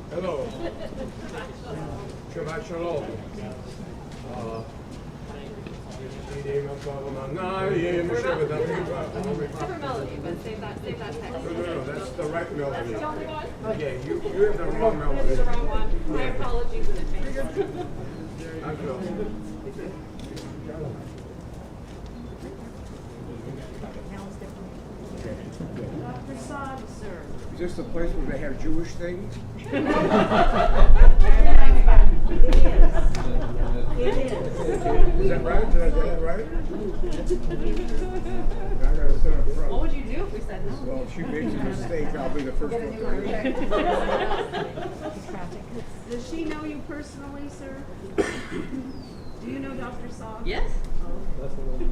Hello. Shabbat Shalom. Cover melody, but save that text. No, that's the right melody. That's the only one? Yeah, you have the wrong melody. This is the wrong one. My apologies in advance. I feel. Dr. Saad, sir. Is this the place where they have Jewish things? It is. Is that right? Did I get that right? I gotta sit up front. What would you do if we said no? Well, if she makes a mistake, I'll be the first one to Does she know you personally, sir? Do you know Dr. Saad? Yes.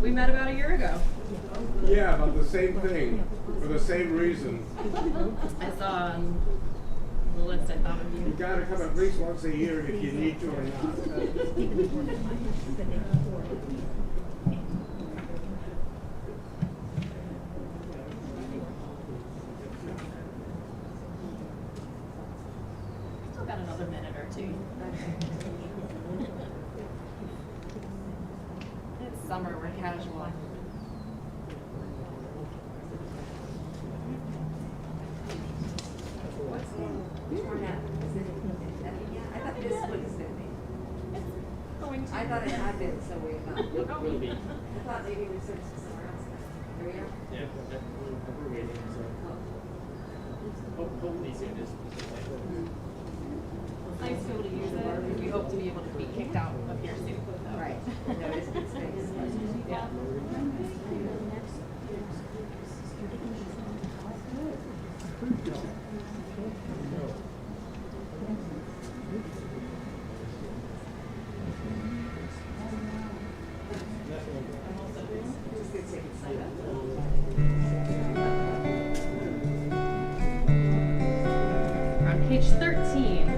We met about a year ago. Yeah, about the same thing, for the same reason. I saw on the list, I thought of You you. gotta come at least once a year if you need to or not. Still got another minute or two. It's summer, we're casual. What's I thought it had been, so we're not. Will be. I thought maybe we switched to somewhere else. Here we are. Yeah, we're waiting, so hopefully soon is. It's nice to be able to use it. We hope to be able to be kicked out of here soon. Right. No, it's good space. Yeah. We're on page 13.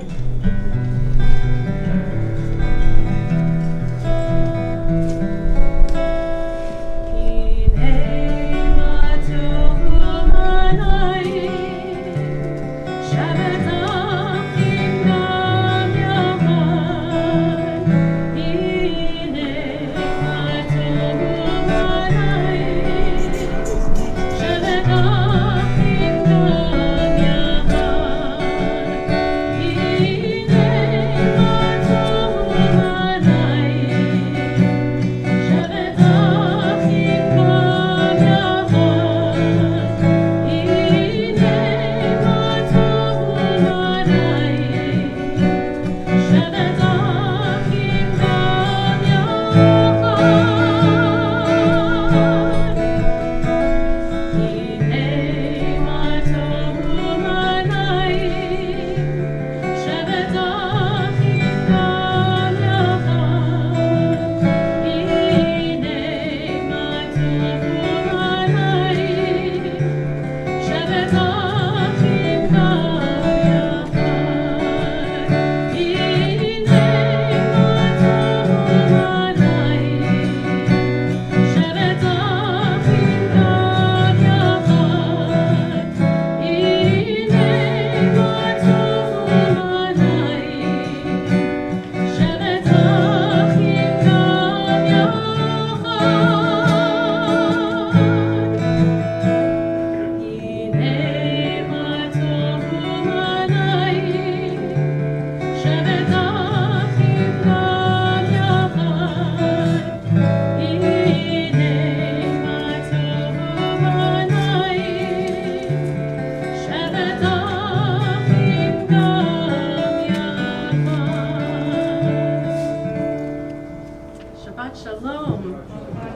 Shabbat Shalom.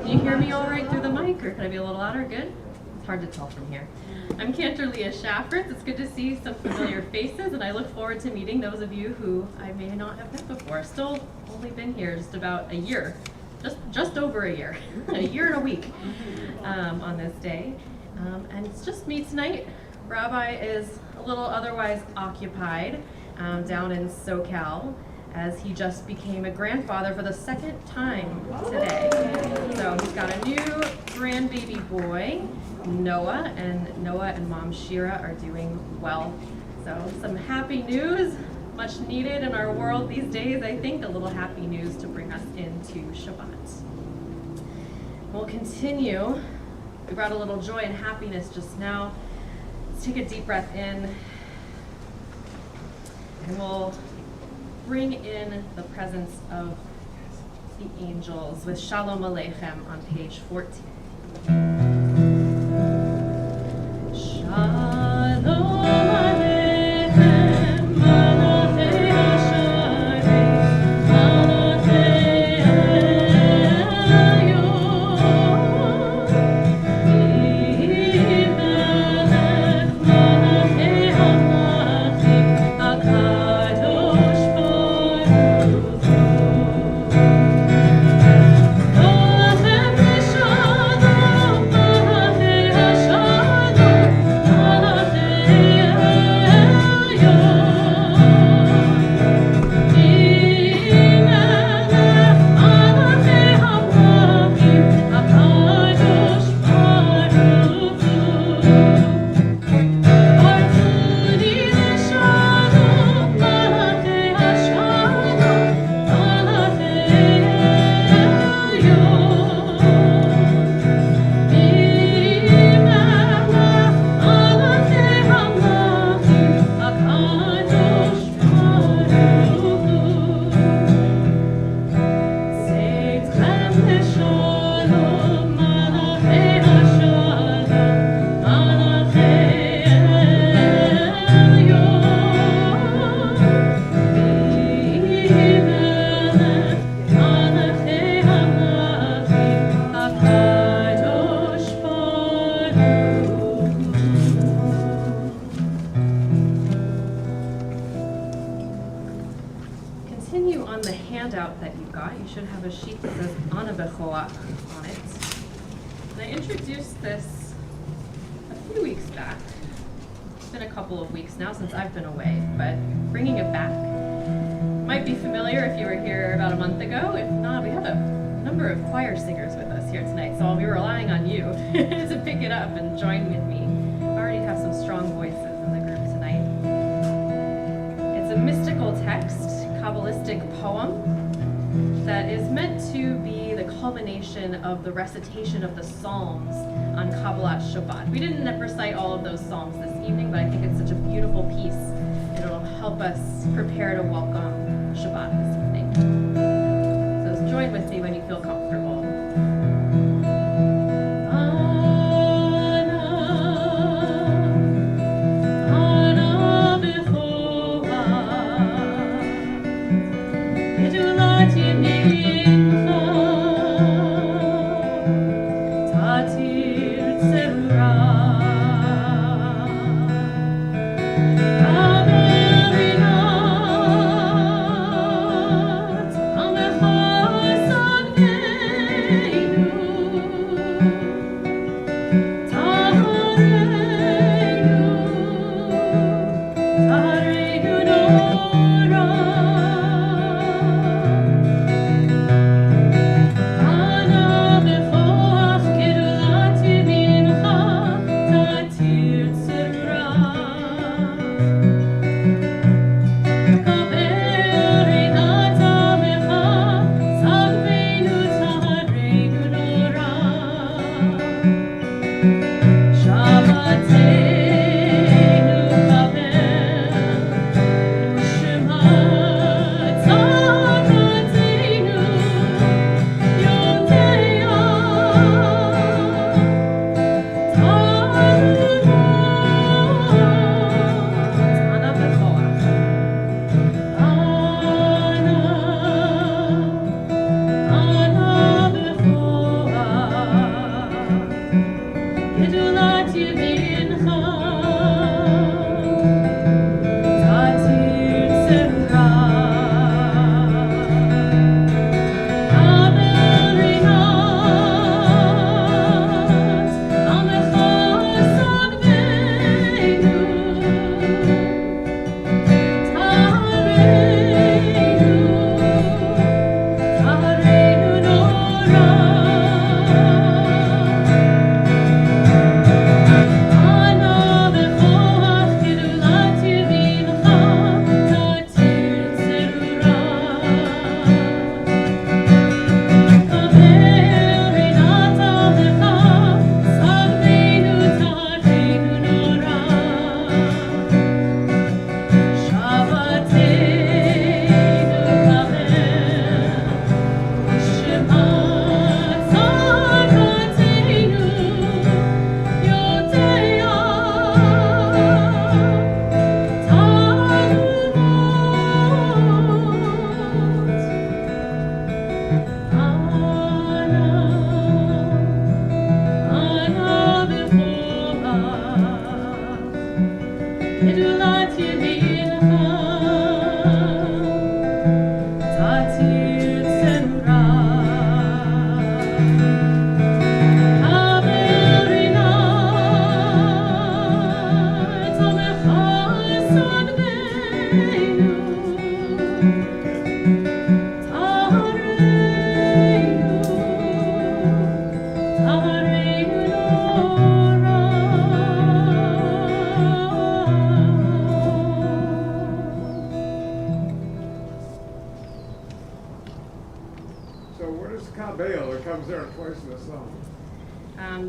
Can you hear me all right through the mic, or can I be a little louder? Good? It's hard to tell from here. I'm Cantor Leah Shaffritz. It's good to see some familiar faces, and I look forward to meeting those of you who I may not have met before. Still only been here just about a year, just over a year, a year and a week on this day. And it's just me tonight. Rabbi is a little otherwise occupied down in SoCal, as he just became a grandfather for the second time today. So he's got a new grandbaby boy, Noah, and Noah and mom Shira are doing well. So some happy news, much needed in our world these days, I think, a little happy news to bring us into Shabbat. We'll continue. We brought a little joy and happiness just now. Let's take a deep breath in, and we'll bring in the presence of the angels with Shalom Aleichem on page 14. Shalom Aleichem, Malachei Hasharim, Malachei Elyon, Yimelech Malachei HaMachim, HaKadosh Baruch Hu. on the handout that you got, you should have a sheet that says Ana Bechoach on it. And I introduced this a few weeks back. It's been a couple of weeks now since I've been away, but bringing it back. Might be familiar if you were here about a month ago. If not, we have a number of choir singers with us here tonight, so I'll be relying on you to pick it up and join with me. I already have some strong voices in the group tonight. It's a mystical text, Kabbalistic poem that is meant to be the culmination of the recitation of the Psalms on Kabbalat Shabbat. We didn't recite all of those Psalms this evening, but I think it's such a beautiful piece, and it'll help us prepare to welcome Shabbat this evening. So join with me when you feel comfortable.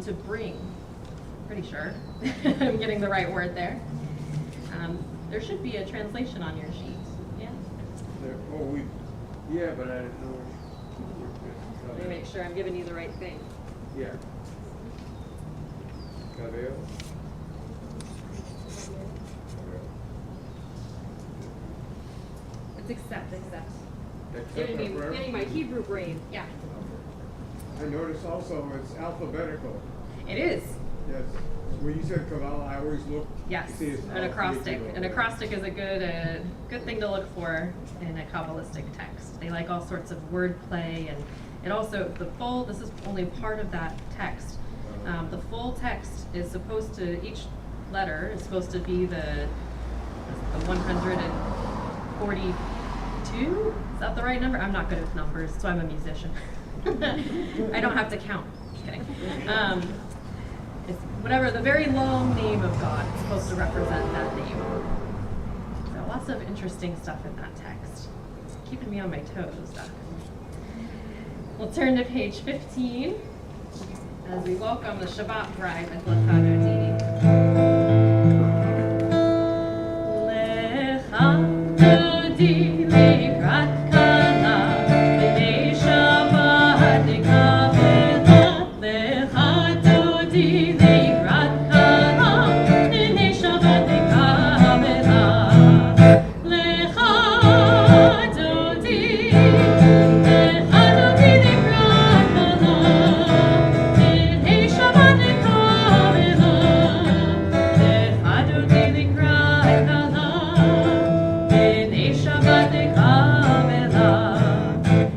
To bring, pretty sure I'm getting the right word there. There should be a translation on your sheet. Yeah. Yeah, but I didn't know. Let me make sure I'm giving you the right thing. Yeah. Kabbalah. It's accept. Getting my Hebrew brain. Yeah. I notice also it's alphabetical. It is. Yes. When you said Kabbalah, I always look. Yes, see it's an acrostic. An acrostic is a good thing to look for in a Kabbalistic text. They like all sorts of wordplay, and it also, this is only part of that text. The full text is supposed to, each letter is supposed to be the 142? Is that the right number? I'm not good with numbers, so I'm a musician. I don't have to count. Just kidding. It's whatever, the very long name of God is supposed to represent that name. So lots of interesting stuff in that text. It's keeping me on my toes, Doc. We'll turn to page 15 as we welcome the Shabbat bride with Lecha Dodi. Lecha Dodi likrat kala b'nei Shabbat nikavela. Lecha Dodi likrat kala b'nei Shabbat nikavela. Lecha Dodi, Lecha Dodi likrat kala b'nei Shabbat nikavela. Lecha Dodi likrat kala b'nei Shabbat nikavela.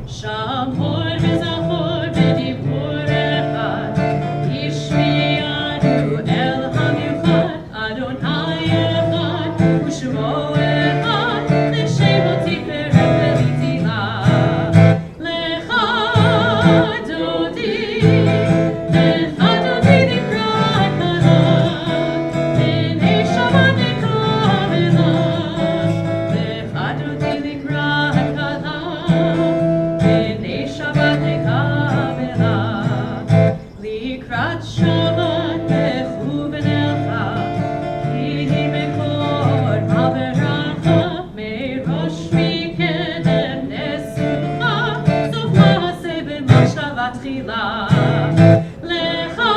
Shamor v'zachor b'dibur echad, Yishmi'anu el hamiuchad, Adonai echad, u'shmo echad, l'shemo tiferet v'litila. Lecha Dodi, Lecha Dodi likrat kala, b'nei Shabbat nikavela. Lecha Dodi likrat kala, b'nei Shabbat nikavela. Likrat Shabbat lechu v'nelcha, ki hi mekor ma'averacha, merosh mikedem nesucha, sof ma'aseh b'machshava tchila. Lecha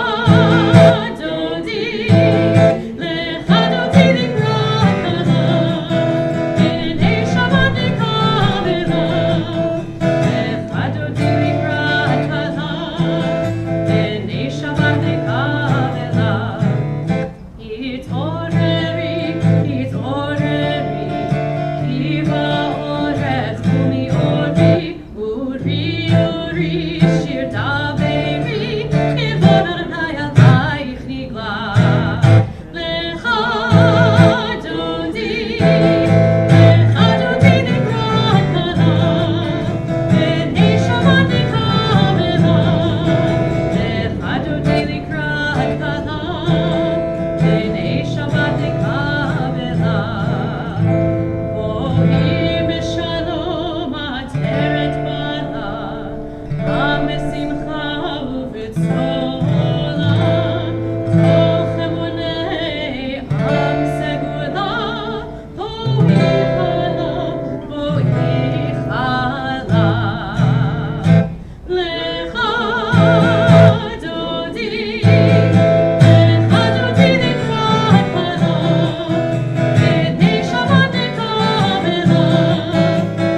Dodi, Lecha Dodi likrat kala, b'nei Shabbat nikavela. Lecha Dodi likrat kala, b'nei Shabbat nikavela. Hitoreri, hitoreri, ki ba'orez u'mi'ori, uri uri, shir daveri, kivod Adonai alayich nigla. Lecha Dodi, Lecha Dodi likrat kala, b'nei Shabbat nikavela. Lecha Dodi likrat kala, b'nei Shabbat nikavela. Bohi b'shalom ateret bala, ha'mesimcha u'v'tzola, toch emunei am segula, bohi chala, bohi chala. Lecha Dodi, Lecha Dodi likrat kala, b'nei Shabbat nikavela.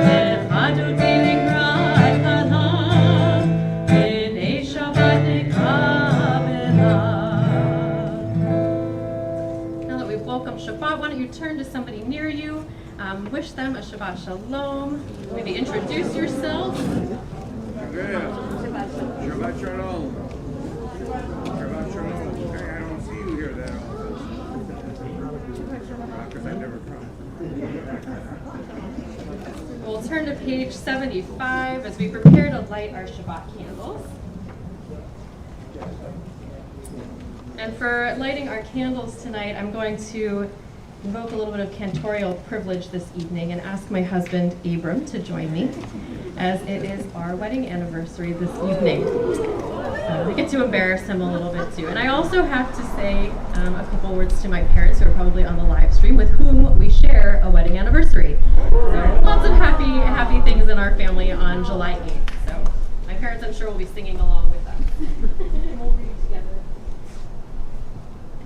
Lecha Dodi likrat kala, b'nei Shabbat nikavela. Now that we've welcomed Shabbat, why don't you turn to somebody near you, wish them a Shabbat Shalom, maybe introduce yourself. Andrea, Shabbat Shalom. Shabbat Shalom. Hey, I don't see you here that often. Because I never come. We'll turn to page 75 as we prepare to light our Shabbat candles. And for lighting our candles tonight, I'm going to invoke a little bit of cantorial privilege this evening and ask my husband, Abram, to join me, as it is our wedding anniversary this evening. We get to embarrass him a little bit too. And I also have to say a couple words to my parents who are probably on the live stream, with whom we share a wedding anniversary. So lots of happy things in our family on July 8th. So my parents, I'm sure, will be singing along with us. And we'll read together.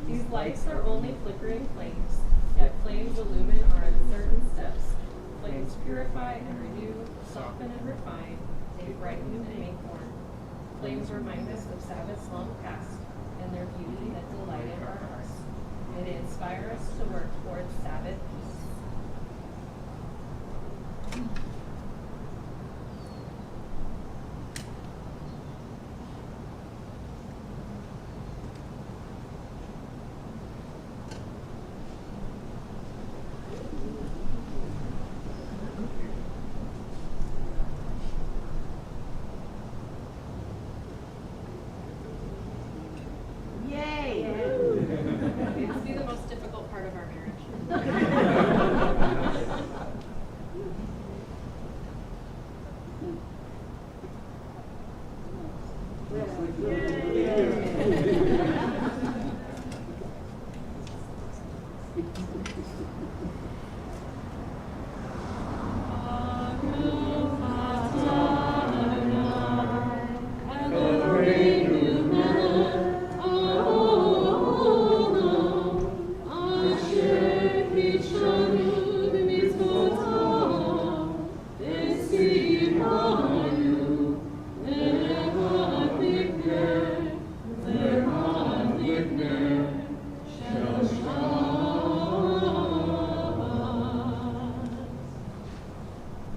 These lights are only flickering flames, yet flames illumine our uncertain steps. Flames purify and renew, soften and refine, they brighten and make warm. Flames remind us of Sabbaths long past and their beauty that delighted our hearts. May they inspire us to work towards Sabbath peace. Yay! It must be the most difficult part of our marriage.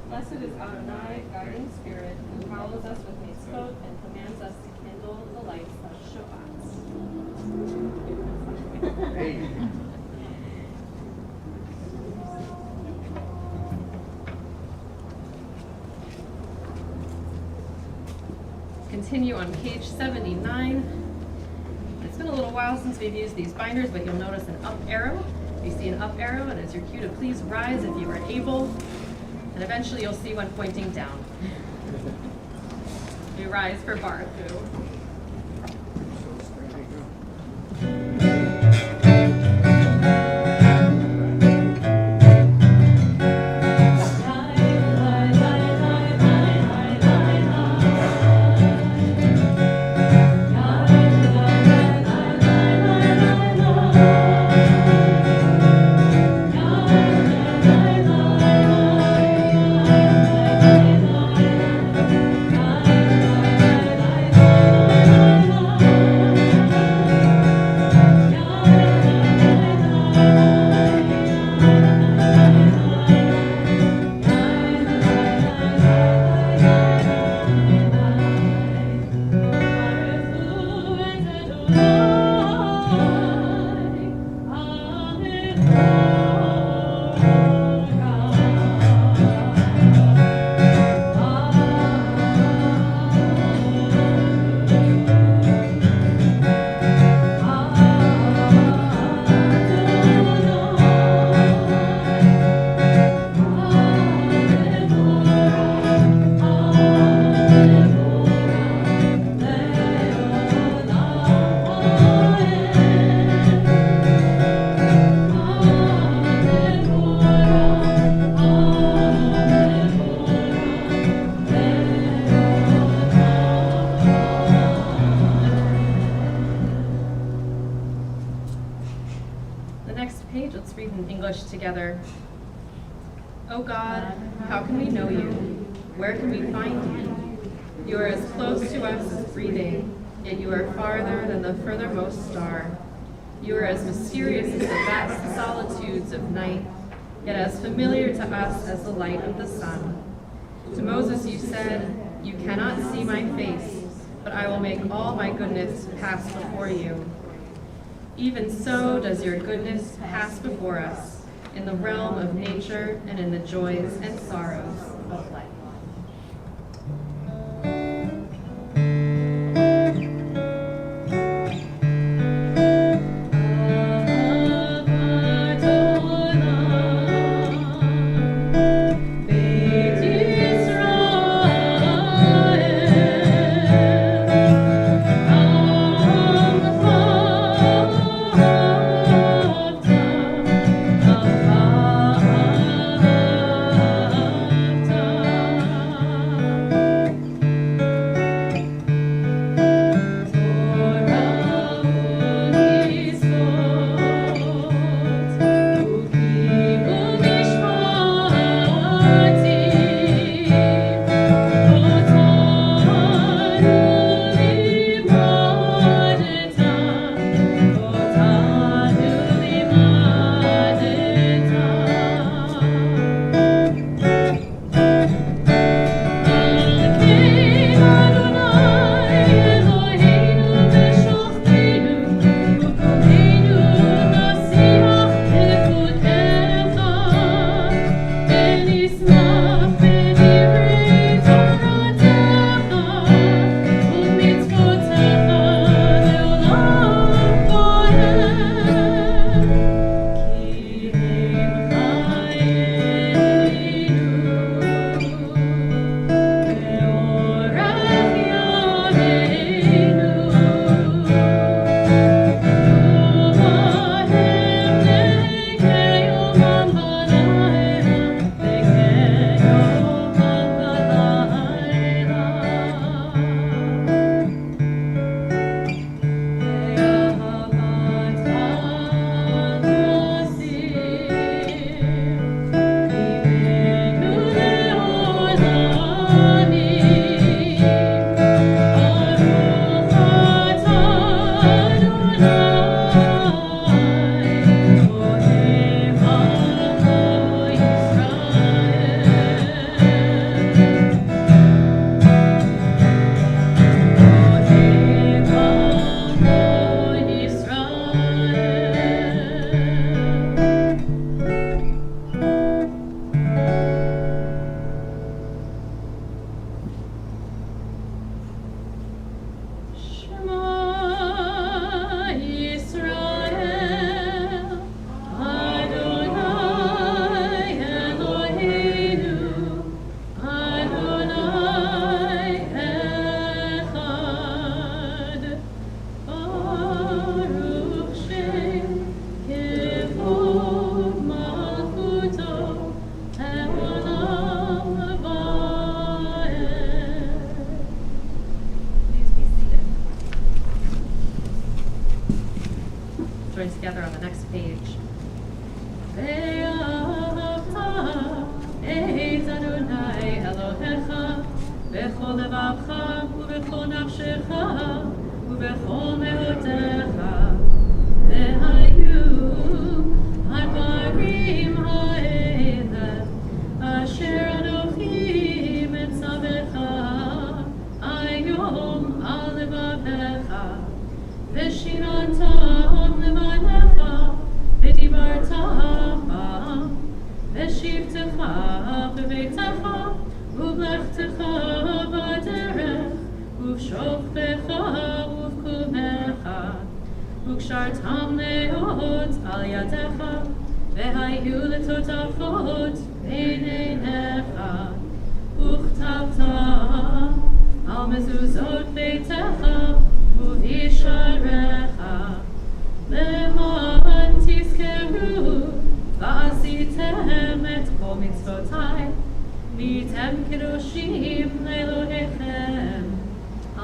Blessed is Adonai, guiding spirit, who follows us with mitzvot and commands us to kindle the lights of Shabbat. Hey. Continue on page 79. It's been a little while since we've used these binders, but you'll notice an up arrow. You see an up arrow, and it's your cue to please rise if you are able. And eventually you'll see one pointing down. We rise for Baruch Hu. Let's read in English together. O God, how can we know you? Where can we find you? You are as close to us as breathing, yet you are farther than the furthermost star. You are as mysterious as the vast solitudes of night, yet as familiar to us as the light of the sun. To Moses you said, "You cannot see my face, but I will make all my goodness pass before you." Even so does your goodness pass before us in the realm of nature and in the joys and sorrows of life. לבבך ובכל נפשך ובכל מאודך, והיו הדברים האלה אשר אנוכי מצווך היום על לבבך, ושיננתם לבניך ודיברת בם, ושבתך בביתך ובלכתך בדרך ובשוכבך ובקומך, וקשרתם מאוד על ידיך, והיו לטוטפות בין עיניך, וכתבת על מזוזות ביתך ובשעריך, למען תזכרו ועשיתם את כל מצוותיי, והייתם קדושים לאלוהיכם.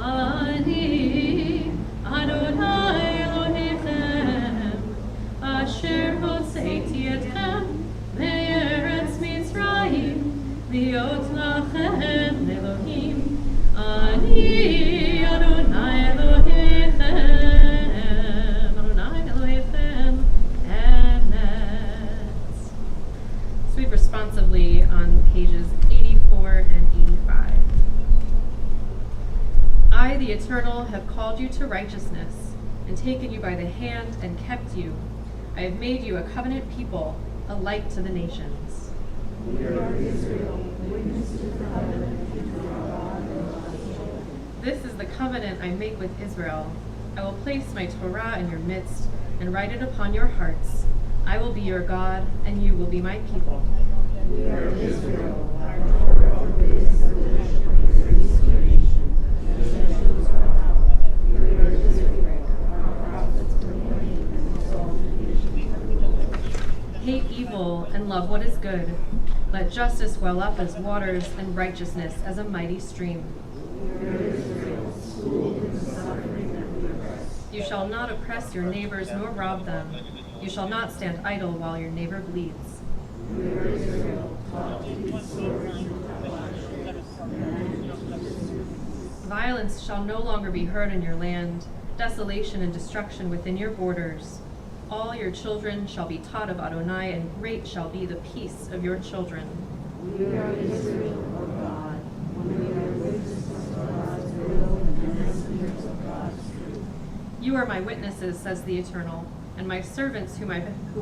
אני אדוני אלוהיכם, אשר הוצאתי אתכם מארץ מצרים, להיות לכם אלוהים. אני אדוני אלוהיכם, אדוני אלוהיכם, emet. Sweep responsively on pages 84 and 85. I, the Eternal, have called you to righteousness, and taken you by the hand and kept you. I have made you a covenant people, a light to the nations. This is the covenant I make with Israel. I will place my Torah in your midst and write it upon your hearts. I will be your God, and you will be my people. Hate evil and love what is good. Let justice well up as waters and righteousness as a mighty stream. You shall not oppress your neighbors nor rob them. You shall not stand idle while your neighbor bleeds. Violence shall no longer be heard in your land, desolation and destruction within your borders. All your children shall be taught of Adonai, and great shall be the peace of your children. We are Israel, O God, when we are witnesses of God's will and messengers of God's truth. You are my witnesses, says the Eternal, and my servants who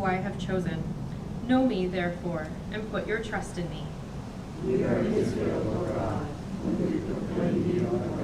I have chosen. Know me, therefore, and put your trust in me. We are Israel, O God, when we proclaim you, O God.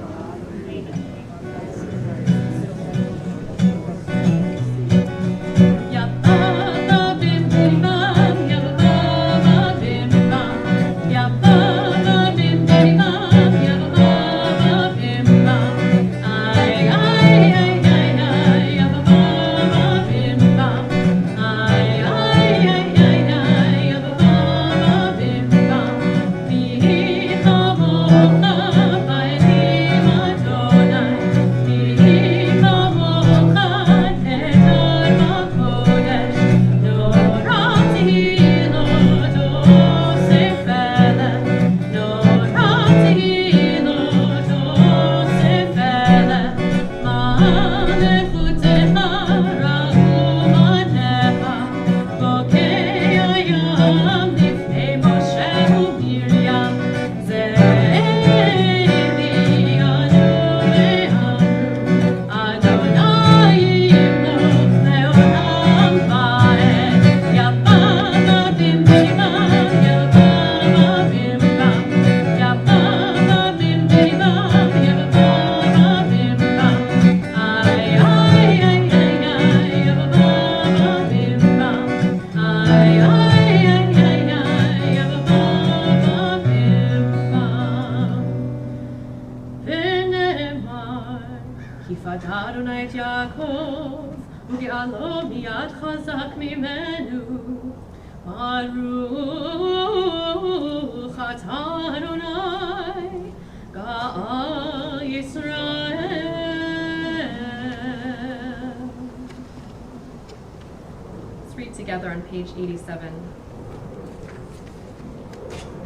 Together on page 87.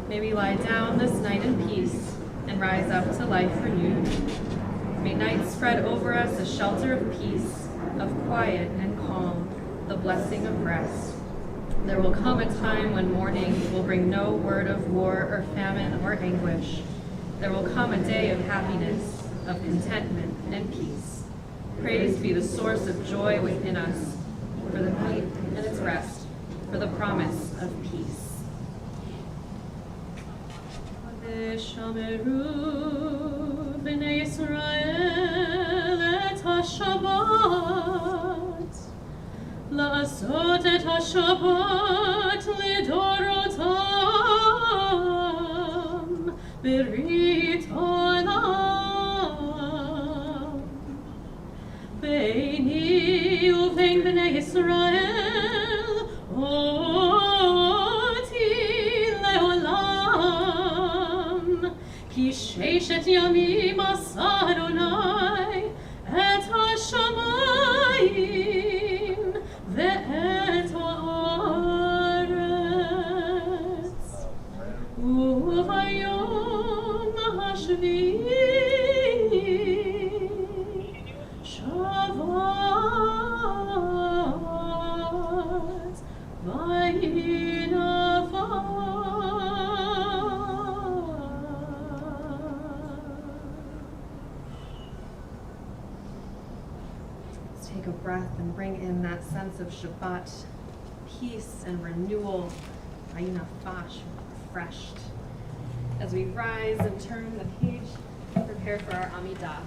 May we lie down this night in peace, and rise up to life renewed. May night spread over us a shelter of peace, of quiet and calm, the blessing of rest. There will come a time when morning will bring no word of war or famine or anguish. There will come a day of happiness, of contentment and peace. Praise be the source of joy within us, for the night and its rest, for the promise of peace. V'shameru b'nei Yisrael et ha-Shabbat, la'asot et ha-Shabbat lidorotam, b'rit olam. Beini uvein b'nei Yisrael, oti leolam, ki sheishet yamim asa Adonai et ha-shamayim ve'et ha'aretz, uvayom hashvi'i Shavat Let's take a breath and bring in that sense of Shabbat, peace and renewal, Vayinafash, refreshed. As we rise and turn the page, prepare for our Amidah.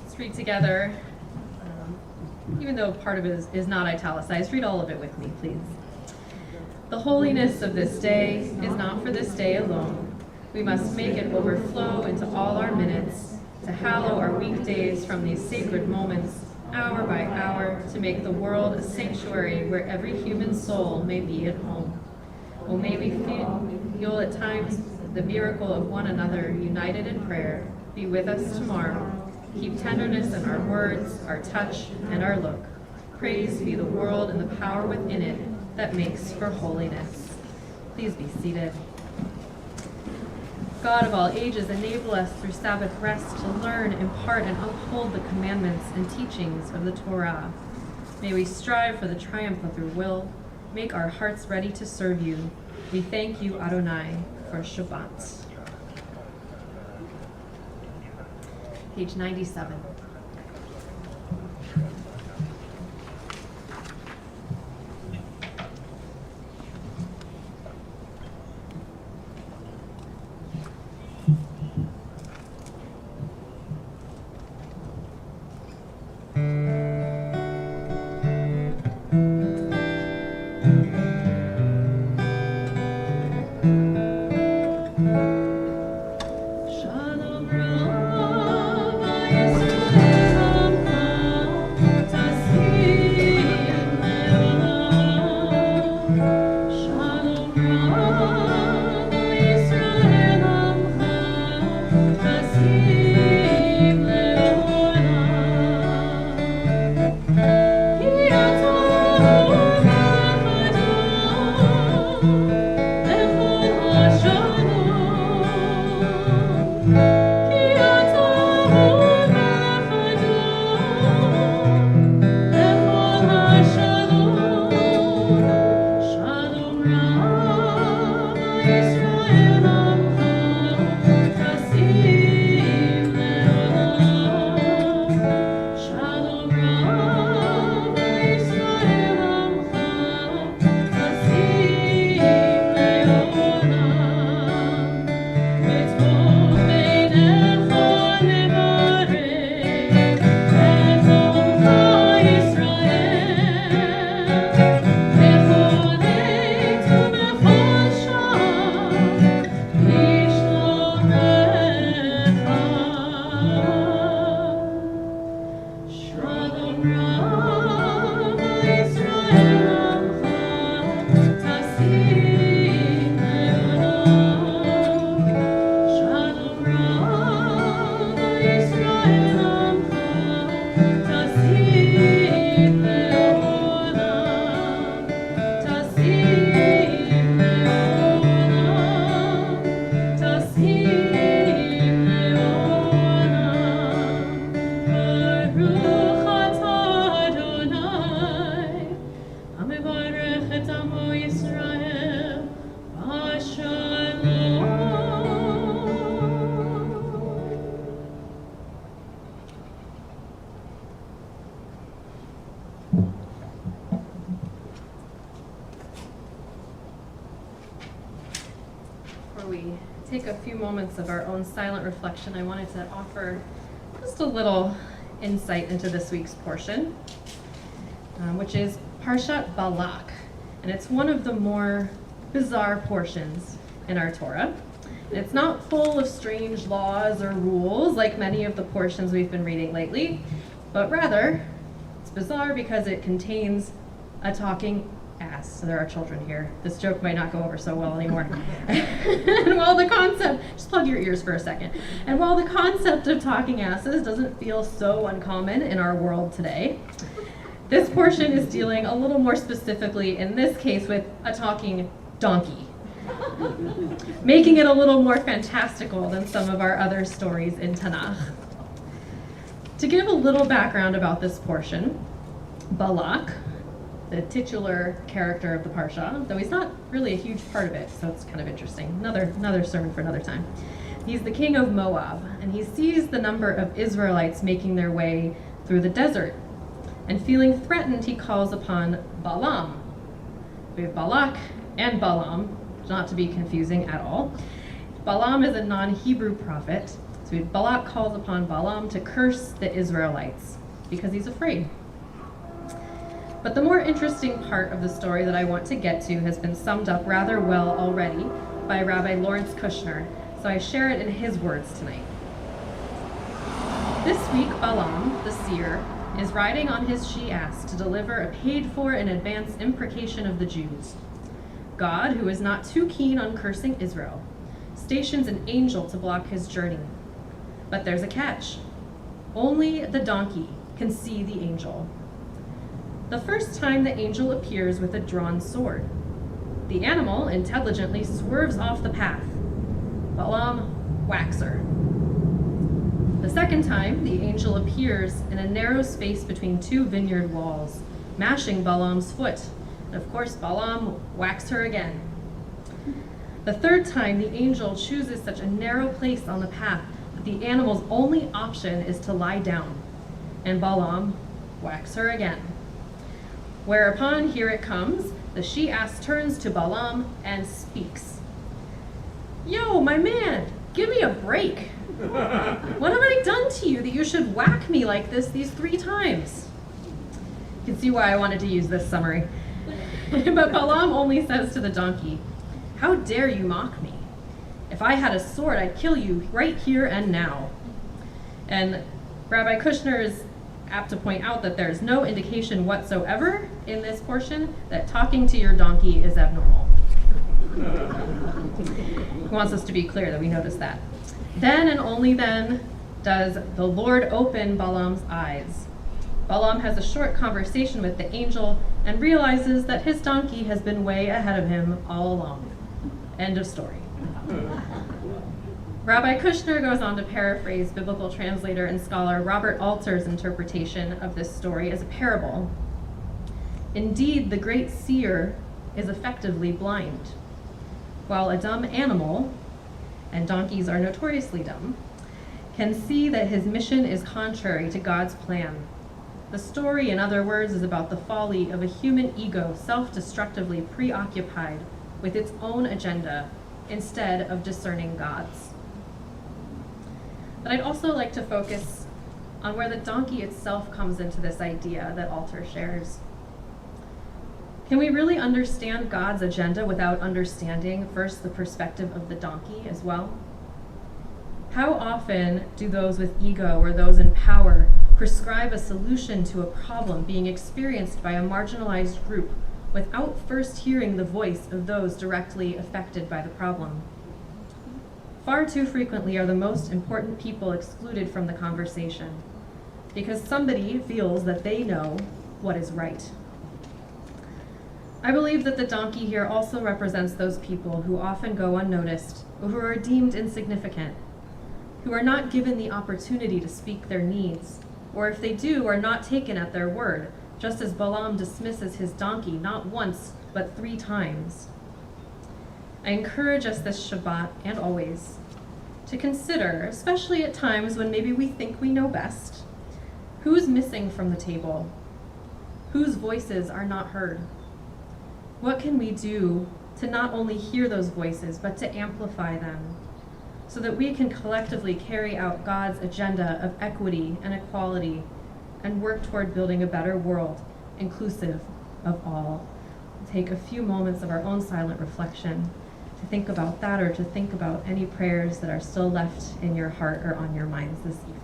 Let's read together, even though part of it is not italicized. Read all of it with me, please. The holiness of this day is not for this day alone. We must make it overflow into all our minutes, to hallow our weekdays from these sacred moments, hour by hour, to make the world a sanctuary where every human soul may be at home. Oh, may we feel at times the miracle of one another united in prayer. Be with us tomorrow. Keep tenderness in our words, our touch, and our look. Praise be the world and the power within it that makes for holiness. Please be seated. God of all ages, enable us through Sabbath rest to learn, impart, and uphold the commandments and teachings of the Torah. May we strive for the triumph of your will. Make our hearts ready to serve you. We thank you, Adonai, for Shabbat. Page 97. Take a few moments of our own silent reflection, I wanted to offer just a little insight into this week's portion, which is Parshat Balak. And it's one of the more bizarre portions in our Torah. And it's not full of strange laws or rules like many of the portions we've been reading lately, but rather it's bizarre because it contains a talking ass. So there are children here. This joke might not go over so well anymore. And while the concept, just plug your ears for a second. And while the concept of talking asses doesn't feel so uncommon in our world today, this portion is dealing a little more specifically, in this case, with a talking donkey, making it a little more fantastical than some of our other stories in Tanakh. To give a little background about this portion, Balak, the titular character of the Parsha, though he's not really a huge part of it, so it's kind of interesting. Another sermon for another time. He's the king of Moab, and he sees the number of Israelites making their way through the desert. And feeling threatened, he calls upon Balaam. We have Balak and Balaam, not to be confusing at all. Balaam is a non-Hebrew prophet, so Balak calls upon Balaam to curse the Israelites because he's afraid. But the more interesting part of the story that I want to get to has been summed up rather well already by Rabbi Lawrence Kushner, so I share it in his words tonight. This week, Balaam, the seer, is riding on his she-ass to deliver a paid-for-in-advance imprecation of the Jews. God, who is not too keen on cursing Israel, stations an angel to block his journey. But there's a catch. Only the donkey can see the angel. The first time the angel appears with a drawn sword, the animal intelligently swerves off the path. Balaam whacks her. The second time, the angel appears in a narrow space between two vineyard walls, mashing Balaam's foot. And of course, Balaam whacks her again. The third time, the angel chooses such a narrow place on the path that the animal's only option is to lie down. And Balaam whacks her again. Whereupon, here it comes, the she-ass turns to Balaam and speaks. Yo, my man, give me a break. What have I done to you that you should whack me like this these 3 times? You can see why I wanted to use this summary. But Balaam only says to the donkey, how dare you mock me? If I had a sword, I'd kill you right here and now. And Rabbi Kushner is apt to point out that there's no indication whatsoever in this portion that talking to your donkey is abnormal. He wants us to be clear that we notice that. Then and only then does the Lord open Balaam's eyes. Balaam has a short conversation with the angel and realizes that his donkey has been way ahead of him all along. End of story. Rabbi Kushner goes on to paraphrase biblical translator and scholar Robert Alter's interpretation of this story as a parable. Indeed, the great seer is effectively blind, while a dumb animal, and donkeys are notoriously dumb, can see that his mission is contrary to God's plan. The story, in other words, is about the folly of a human ego self-destructively preoccupied with its own agenda instead of discerning God's. But I'd also like to focus on where the donkey itself comes into this idea that Alter shares. Can we really understand God's agenda without understanding first the perspective of the donkey as well? How often do those with ego or those in power prescribe a solution to a problem being experienced by a marginalized group without first hearing the voice of those directly affected by the problem? Far too frequently are the most important people excluded from the conversation because somebody feels that they know what is right. I believe that the donkey here also represents those people who often go unnoticed, or who are deemed insignificant, who are not given the opportunity to speak their needs, or if they do, are not taken at their word, just as Balaam dismisses his donkey not once, but 3 times. I encourage us this Shabbat, and always, to consider, especially at times when maybe we think we know best, who's missing from the table, whose voices are not heard. What can we do to not only hear those voices, but to amplify them, so that we can collectively carry out God's agenda of equity and equality and work toward building a better world, inclusive of all? We'll take a few moments of our own silent reflection to think about that, or to think about any prayers that are still left in your heart or on your minds this evening.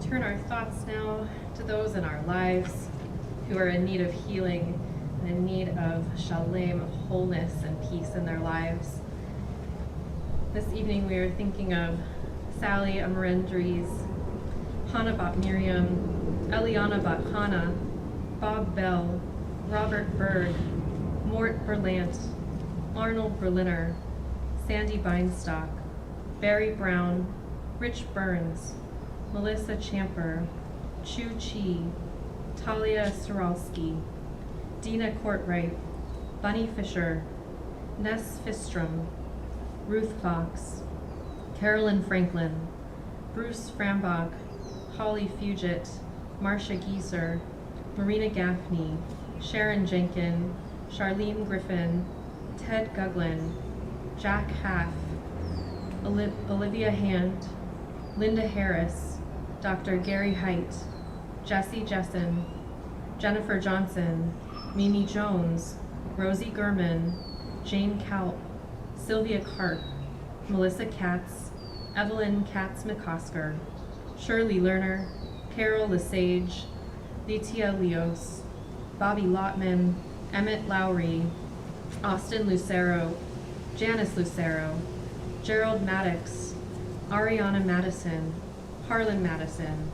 Turn our thoughts now to those in our lives who are in need of healing and in need of shalom, of wholeness and peace in their lives. This evening we are thinking of Sally Amarendries, Hannah Bat Miriam, Eliana Bat Hannah, Bob Bell, Robert Berg, Mort Berlant, Arnold Berliner, Sandy Beinstock, Barry Brown, Rich Burns, Melissa Champer, Chu Chi, Talia Soralski, Dina Courtright, Bunny Fisher, Ness Fistrom, Ruth Fox, Carolyn Franklin, Bruce Frambach, Holly Fugit, Marcia Gieser, Marina Gaffney, Sharon Jenkin, Charlene Griffin, Ted Guglin, Jack Haff, Olivia Hand, Linda Harris, Dr. Gary Height, Jesse Jessen, Jennifer Johnson, Mimi Jones, Rosie Gurman, Jane Kalp, Sylvia Karp, Melissa Katz, Evelyn Katz McCosker, Shirley Lerner, Carol Lesage, Letia Leos, Bobby Lotman, Emmett Lowry, Austin Lucero, Janice Lucero, Gerald Maddox, Ariana Madison, Harlan Madison,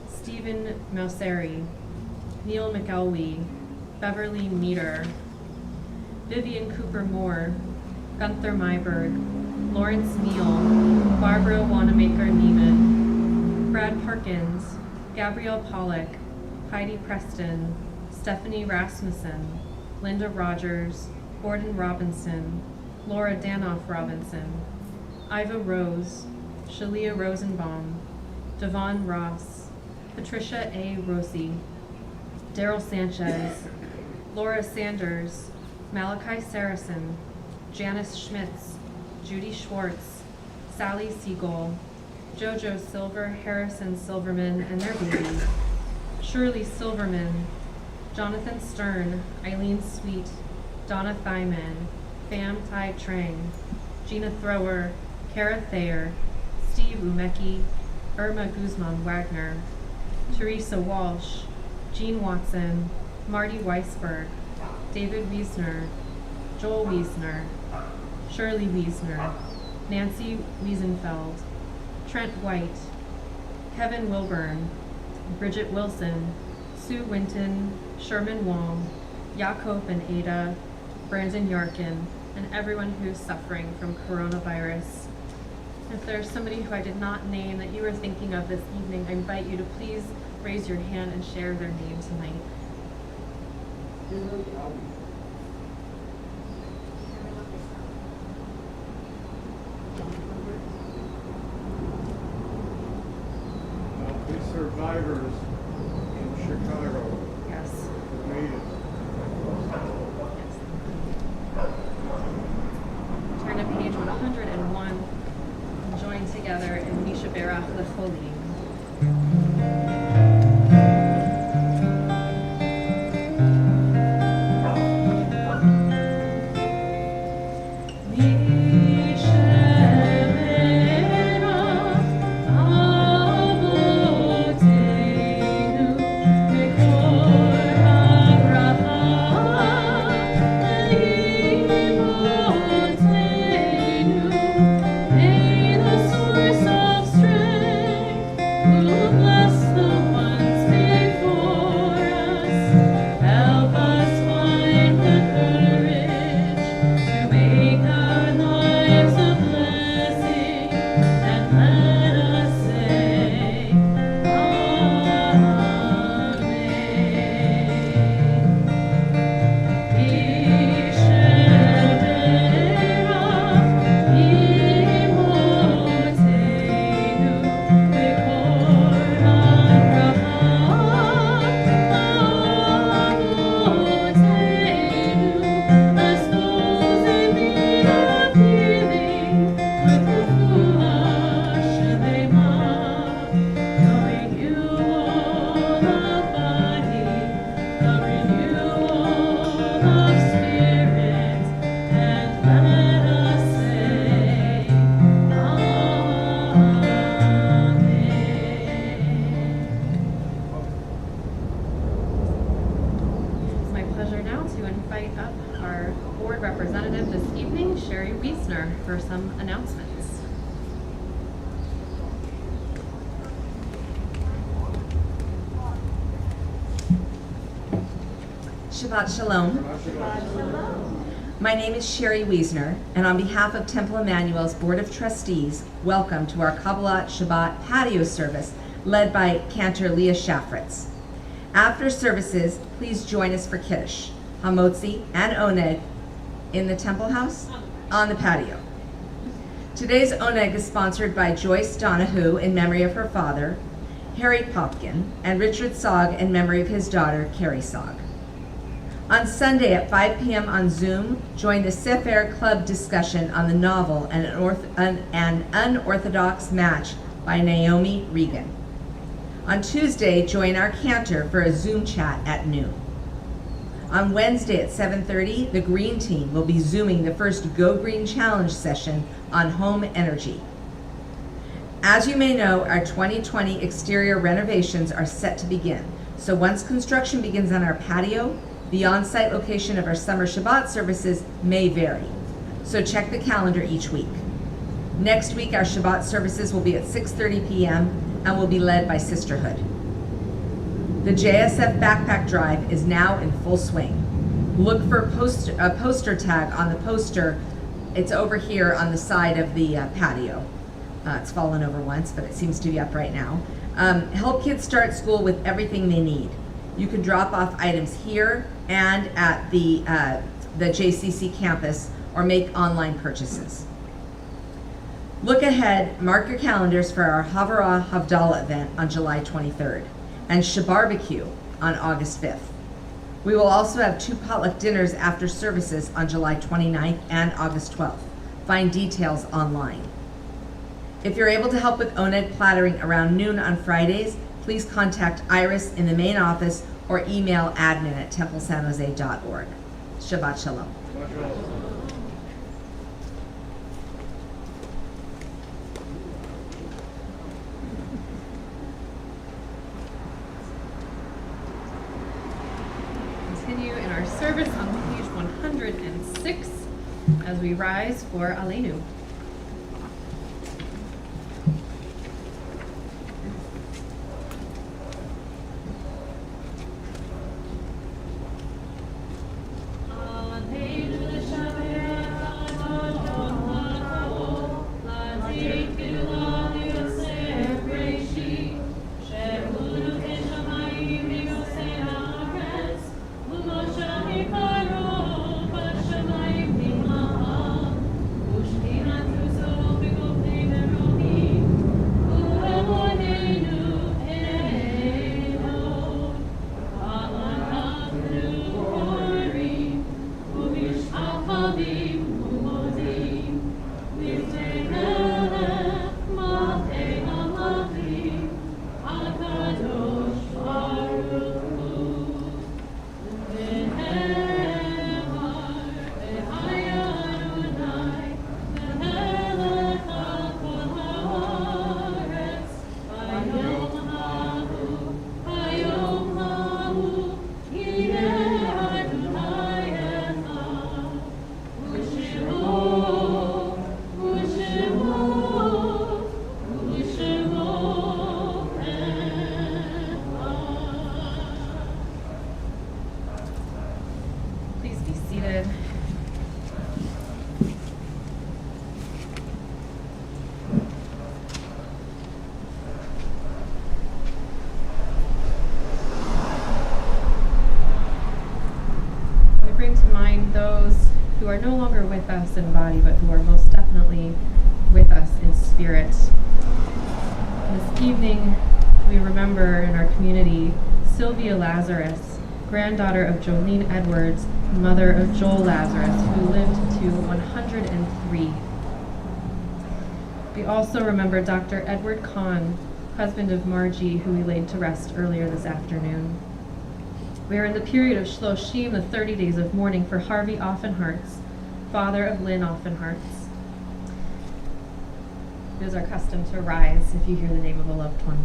Stephen Mauseri, Neil McElwee, Beverly Meter, Vivian Cooper Moore, Gunther Myberg, Lawrence Neal, Barbara Wanamaker Neiman, Brad Parkins, Gabrielle Pollock, Heidi Preston, Stephanie Rasmussen, Linda Rogers, Gordon Robinson, Laura Danoff Robinson, Iva Rose, Shalia Rosenbaum, Devon Ross, Patricia A. Rossi, Daryl Sanchez, Laura Sanders, Malachi Saracen, Janice Schmitz, Judy Schwartz, Sally Siegel, Jojo Silver, Harrison Silverman and their baby, Shirley Silverman, Jonathan Stern, Eileen Sweet, Donna Thyman, Pham Tai Trang, Gina Thrower, Kara Thayer, Steve Umeki, Irma Guzman Wagner, Teresa Walsh, Jean Watson, Marty Weisberg, David Wiesner, Joel Wiesner, Shirley Wiesner, Nancy Wiesenfeld, Trent White, Kevin Wilburn, Bridget Wilson, Sue Winton, Sherman Wong, Jakob and Ada, Brandon Yarkin, and everyone who's suffering from coronavirus. If there's somebody who I did not name that you were thinking of this evening, I invite you to please raise your hand and share their name tonight. The survivors in Chicago Yes. made it. Turn to page 101 and join together in Misha Berach Lecholim. now to invite up our board representative this evening, Sherry Wiesner, for some announcements. Shabbat Shalom. My name is Sherry Wiesner, and on behalf of Temple Emanu-El's Board of Trustees, welcome to our Kabbalat Shabbat patio service led by Cantor Leah Shafritz. After services, please join us for Kiddush, Hamotzi, and Oneg in the Temple House on the patio. Today's Oneg is sponsored by Joyce Donahue in memory of her father, Harry Popkin, and Richard Sogg in memory of his daughter, Carrie Sogg. On Sunday at 5 p.m. on Zoom, join the Sefer Club discussion on the novel An Unorthodox Match by Naomi Regan. On Tuesday, join our cantor for a Zoom chat at noon. On Wednesday at 7:30, the Green Team will be Zooming the first Go Green Challenge session on home energy. As you may know, our 2020 exterior renovations are set to begin. So once construction begins on our patio, the on-site location of our summer Shabbat services may vary. So check the calendar each week. Next week, our Shabbat services will be at 6:30 p.m. and will be led by Sisterhood. The JSF Backpack Drive is now in full swing. Look for a poster tag on the poster. It's over here on the side of the patio. It's fallen over once, but it seems to be up right now. Help kids start school with everything they need. You can drop off items here and at the JCC campus or make online purchases. Look ahead, mark your calendars for our Havarah Havdalah event on July 23rd and Shabarbecue on August 5th. We will also have 2 potluck dinners after services on July 29th and August 12th. Find details online. If you're able to help with Oneg plattering around noon on Fridays, please contact Iris in the main office or email admin@templesanjose.org. Shabbat Shalom. Continue in our service on page 106 as we rise for Aleinu. Are no longer with us in body, but who are most definitely with us in spirit. This evening, we remember in our community Sylvia Lazarus, granddaughter of Jolene Edwards, mother of Joel Lazarus, who lived to 103. We also remember Dr. Edward Kahn, husband of Margie, who we laid to rest earlier this afternoon. We are in the period of Shloshim, the 30 days of mourning for Harvey Offenhartz, father of Lynn Offenhartz. It is our custom to rise if you hear the name of a loved one.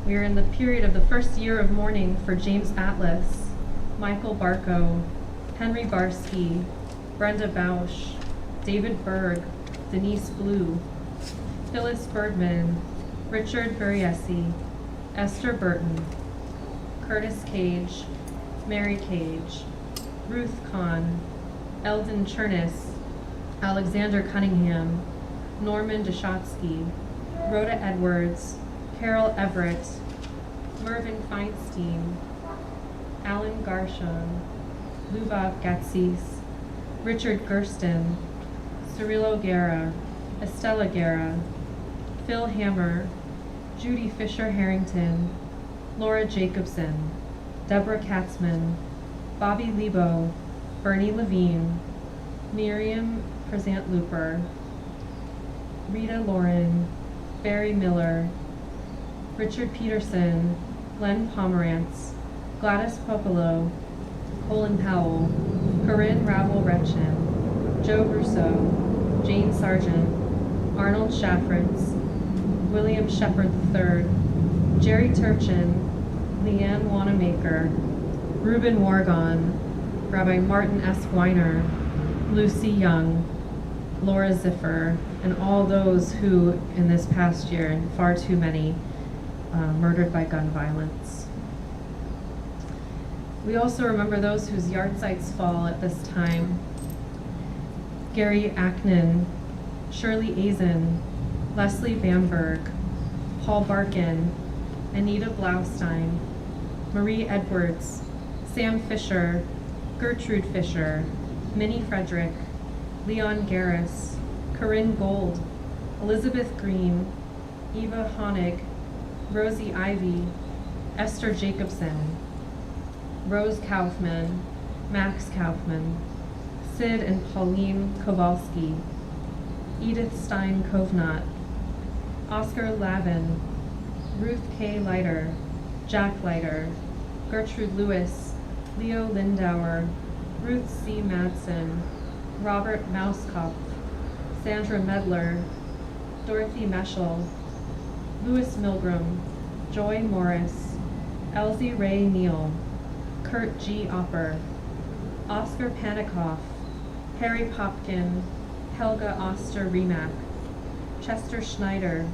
We are in the period of the first year of mourning for James Atlas, Michael Barco, Henry Barsky, Brenda Bausch, David Berg, Denise Blue, Phyllis Bergman, Richard Buriesi, Esther Burton, Curtis Cage, Mary Cage, Ruth Kahn, Eldon Chernis, Alexander Cunningham, Norman Deshotsky, Rhoda Edwards, Carol Everett, Mervyn Feinstein, Alan Garshon, Lubov Gatsis, Richard Gersten, Cirilo Guerra, Estella Guerra, Phil Hammer, Judy Fisher Harrington, Laura Jacobson, Deborah Katzman, Bobby Lebo, Bernie Levine, Miriam Prezant Looper, Rita Lauren, Barry Miller, Richard Peterson, Len Pomerantz, Gladys Popolo, Colin Powell, Corinne Ravel-Retchen, Joe Russo, Jane Sargent, Arnold Shaffritz, William Shepard III, Jerry Turchin, Leanne Wanamaker, Reuben Wargon, Rabbi Martin S. Weiner, Lucy Young, Laura Ziffer, and all those who, in this past year, and far too many, murdered by gun violence. We also remember those whose yard sites fall at this time. Gary Acknan, Shirley Azen, Leslie Bamberg, Paul Barkin, Anita Blaustein, Marie Edwards, Sam Fisher, Gertrude Fisher, Minnie Frederick, Leon Garris, Corinne Gold, Elizabeth Green, Eva Honig, Rosie Ivy, Esther Jacobson, Rose Kaufman, Max Kaufman, Sid and Pauline Kowalski, Edith Stein Kovnat, Oscar Lavin, Ruth K. Leiter, Jack Leiter, Gertrude Lewis, Leo Lindauer, Ruth C. Madsen, Robert Mauskopf, Sandra Medler, Dorothy Meschel, Louis Milgram, Joy Morris, Elsie Ray Neal, Kurt G. Opper, Oscar Panikoff, Harry Popkin, Helga Oster Remack, Chester Schneider,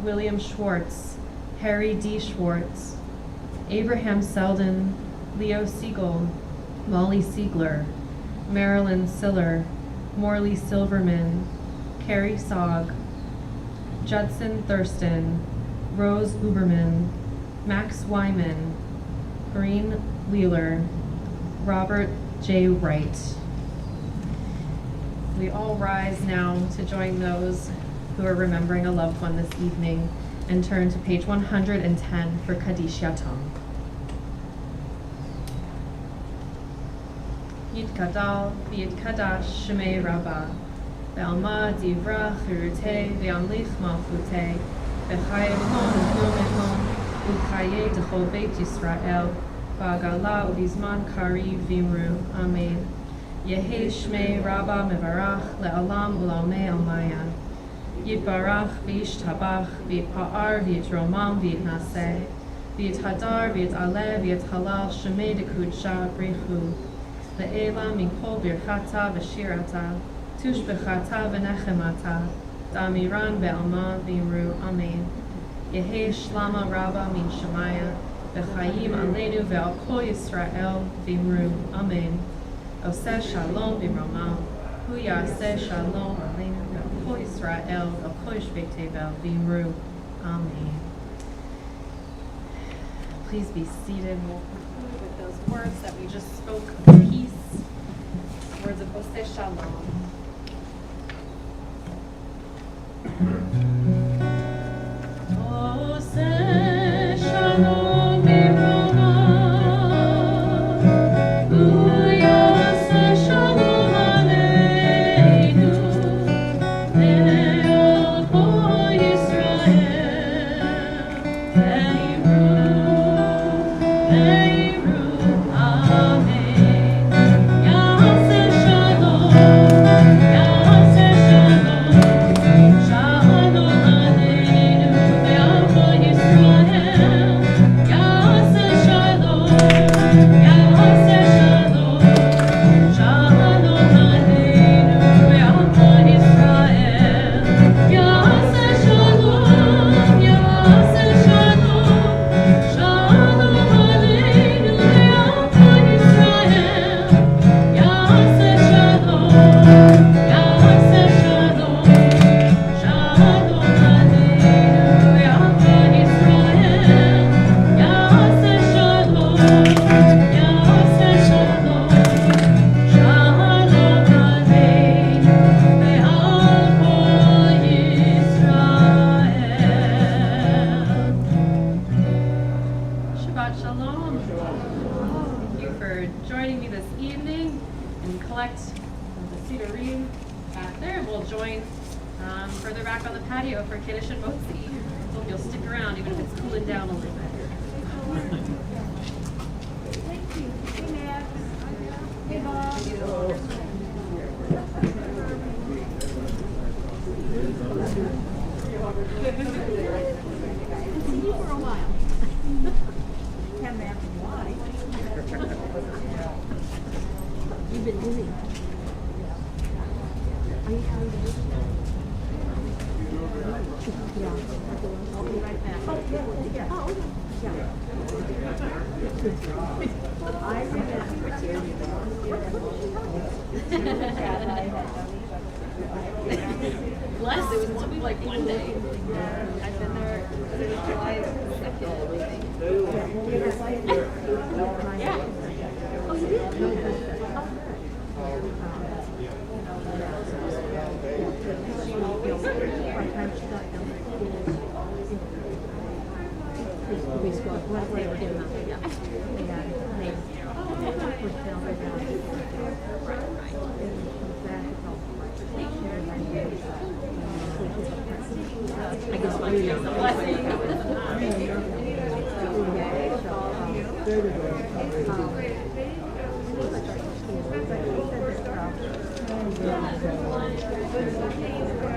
William Schwartz, Harry D. Schwartz, Abraham Selden, Leo Siegel, Molly Siegler, Marilyn Siller, Morley Silverman, Carrie Sogg, Judson Thurston, Rose Uberman, Max Wyman, Green Wheeler, Robert J. Wright. We all rise now to join those who are remembering a loved one this evening and turn to page 110 for Kaddish Yatom. Yitkadal v'yitkadash shemei Rabbah ve'alma divra chirutei ve'amlich malchutei ve'chayekon v'nomechon u'chayei d'chol beit Yisrael v'agala u'bizman kari v'imru. Amen. Yehi shmei Rabbah mevarach le'alam u'lamei almaya. Yitbarach v'yishtabach v'yitpa'ar v'yitromam v'yitnaseh v'yithadar v'yitaleh v'yithalal shemei d'kudsha brichu. Le'ela min kol birchata v'shirata tushbechata v'nechemata da'amiran be'alma v'imru. Amen. Yehi shlama Rabbah min Shemaya v'chayim aleinu ve'al kol Yisrael v'imru. Amen. Oseh shalom b'mromah hu yaseh shalom aleinu ve'al kol Yisrael ve'al kol yishvei tevel v'imru. Amen. Please be seated. We'll conclude with those words that we just spoke of peace, words of Oseh shalom. Oseh shalom b'mromah hu yaseh shalom aleinu ve'al kol Yisrael v'imru. Amen. Yaseh shalom, shalom. for joining me this evening and collect the cedar reed back there. And we'll join further back on the patio for Kiddush and Motzi. Hope you'll stick around even if it's cooling down a little bit. Thank you. Hey, Max. Hey, Bob. I've seen you for a while. Can't imagine why. You've been busy. Are you coming to visit? Yeah. I'll be right back. Oh, yeah. Oh, okay. Yeah. I Bless, it was only like one day. I've been there since July 2nd, I think. Yeah. Oh, you did? I guess my blessing.